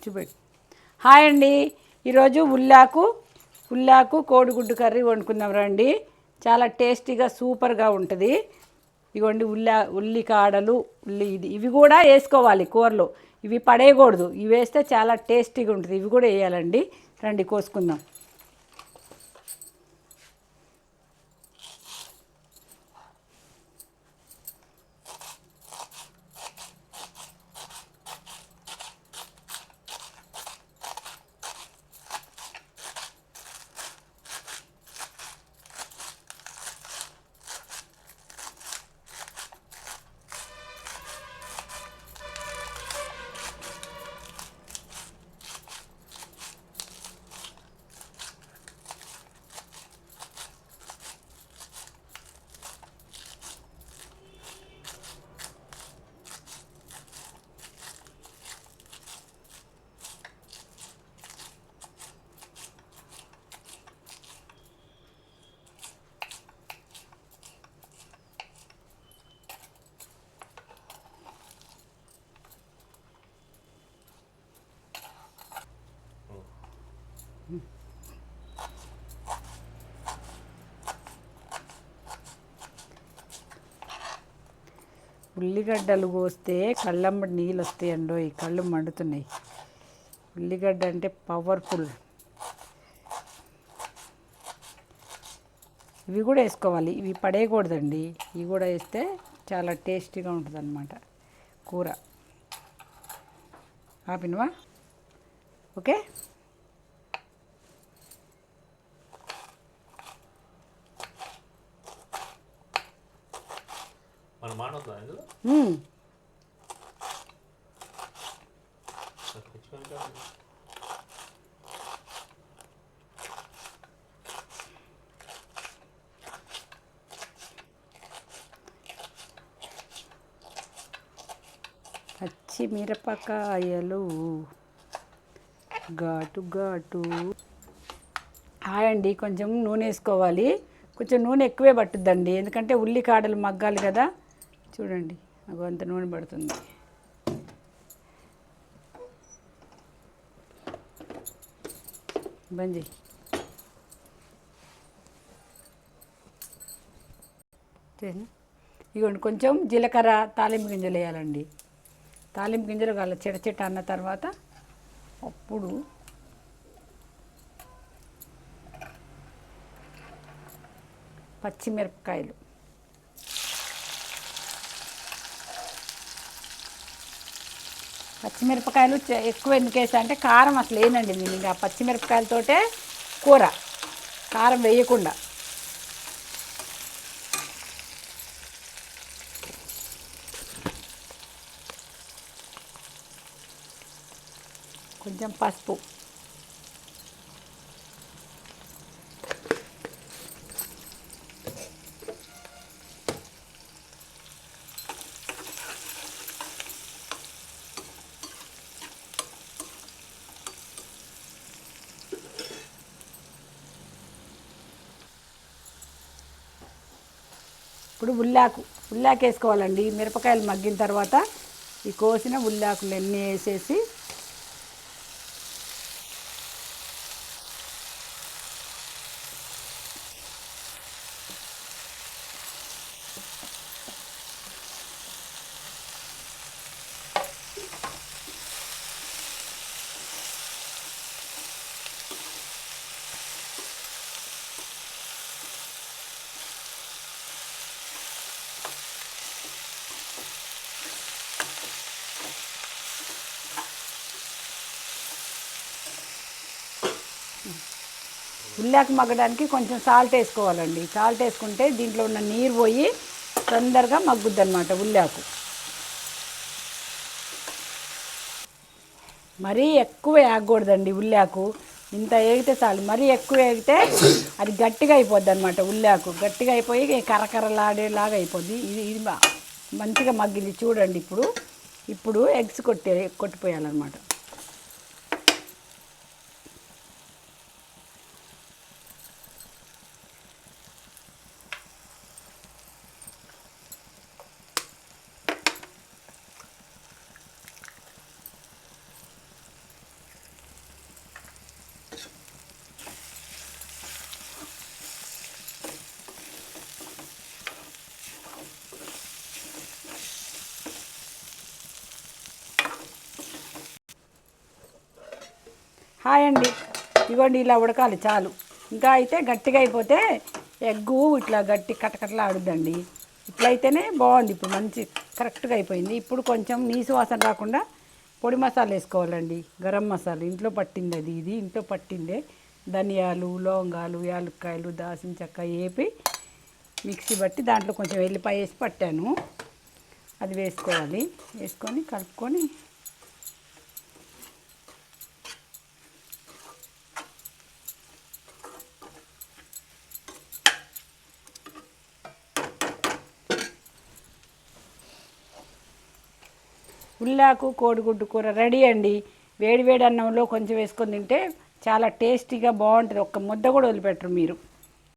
చూపెట్టు. హాయ్ అండి, ఈరోజు ఉల్లాకు కోడిగుడ్డు కర్రీ వండుకుందాం రండి. చాలా టేస్టీగా సూపర్గా ఉంటుంది. ఇవ్వండి ఉల్లికాడలు, ఇవి కూడా వేసుకోవాలి కూరలో. ఇవి పడేయకూడదు, ఇవి వేస్తే చాలా టేస్టీగా ఉంటుంది. ఇవి కూడా వేయాలండి. రండి కోసుకుందాం. ఉల్లిగడ్డలు కోస్తే కళ్ళమ్మడి నీళ్ళు వస్తాయండో, ఈ కళ్ళు మండుతున్నాయి. ఉల్లిగడ్డ అంటే పవర్ఫుల్. ఇవి కూడా వేసుకోవాలి, ఇవి పడేయకూడదండి. ఇవి కూడా వేస్తే చాలా టేస్టీగా ఉంటుంది అన్నమాట కూర. ఆపినవా? ఓకే. పచ్చిమిరపకాయలు ఘాటు ఘాటు. హాయ్ అండి, కొంచెం నూనె వేసుకోవాలి. కొంచెం నూనె ఎక్కువే పట్టుద్దండి, ఎందుకంటే ఉల్లికాడలు మగ్గాలి కదా. చూడండి, నాకు అంత నూనె పడుతుంది. బంద్ చేయి. ఇదిగోండి, కొంచెం జీలకర్ర, తాలింపు గింజలు వేయాలండి. తాలింపు గింజలు కాల చిట అన్న తర్వాత అప్పుడు పచ్చిమిరపకాయలు. పచ్చిమిరపకాయలు ఎక్కువ ఎందుకు వేసా అంటే కారం అసలు వేయనండి నేను. ఇంకా పచ్చిమిరపకాయలతోటే కూర, కారం వేయకుండా. కొంచెం పసుపు. ఇప్పుడు ఉల్లాకు వేసుకోవాలండి. మిరపకాయలు మగ్గిన తర్వాత ఈ కోసిన ఉల్లాకులు అన్నీ వేసేసి ఉల్లాకు మగ్గడానికి కొంచెం సాల్ట్ వేసుకోవాలండి. సాల్ట్ వేసుకుంటే దీంట్లో ఉన్న నీరు పోయి తొందరగా మగ్గుద్ది అన్నమాట ఉల్లాకు. మరీ ఎక్కువ వేగకూడదండి ఉల్లాకు. ఇంత వేగితే చాలు. మరీ ఎక్కువ వేగితే అది గట్టిగా అయిపోద్ది అన్నమాట. ఉల్లాకు గట్టిగా అయిపోయి కరకరలాడేలాగా అయిపోద్ది. ఇది మంచిగా మగ్గింది చూడండి. ఇప్పుడు ఎగ్స్ కొట్టిపోయాలన్నమాట. హాయ్ అండి. ఇగోండి ఇలా ఉడకాలి చాలు. ఇంకా అయితే గట్టిగా అయిపోతే ఎగ్గు ఇట్లా గట్టి కటకటలా ఆడుద్దండి. ఇట్లయితేనే బాగుంది. ఇప్పుడు మంచి కరెక్ట్గా అయిపోయింది. ఇప్పుడు కొంచెం నీసు వాసన రాకుండా పొడి మసాలా వేసుకోవాలండి. గరం మసాలా ఇంట్లో పట్టింది, ఇది ఇంట్లో పట్టిందే. ధనియాలు, లవంగాలు, యాలక్కాయలు, దాల్చిన చెక్క వేపి మిక్సీ బట్టి దాంట్లో కొంచెం వెల్లిపాయ వేసి పట్టాను. అది వేసుకోవాలి. వేసుకొని కలుపుకొని ఉల్లాకు కోడిగుడ్డు కూర రెడీ అండి. వేడి వేడి అన్నంలో కొంచెం వేసుకొని తింటే చాలా టేస్టీగా బాగుంటుంది. ఒక్క ముద్ద కూడా వదిలిపెట్టరు మీరు.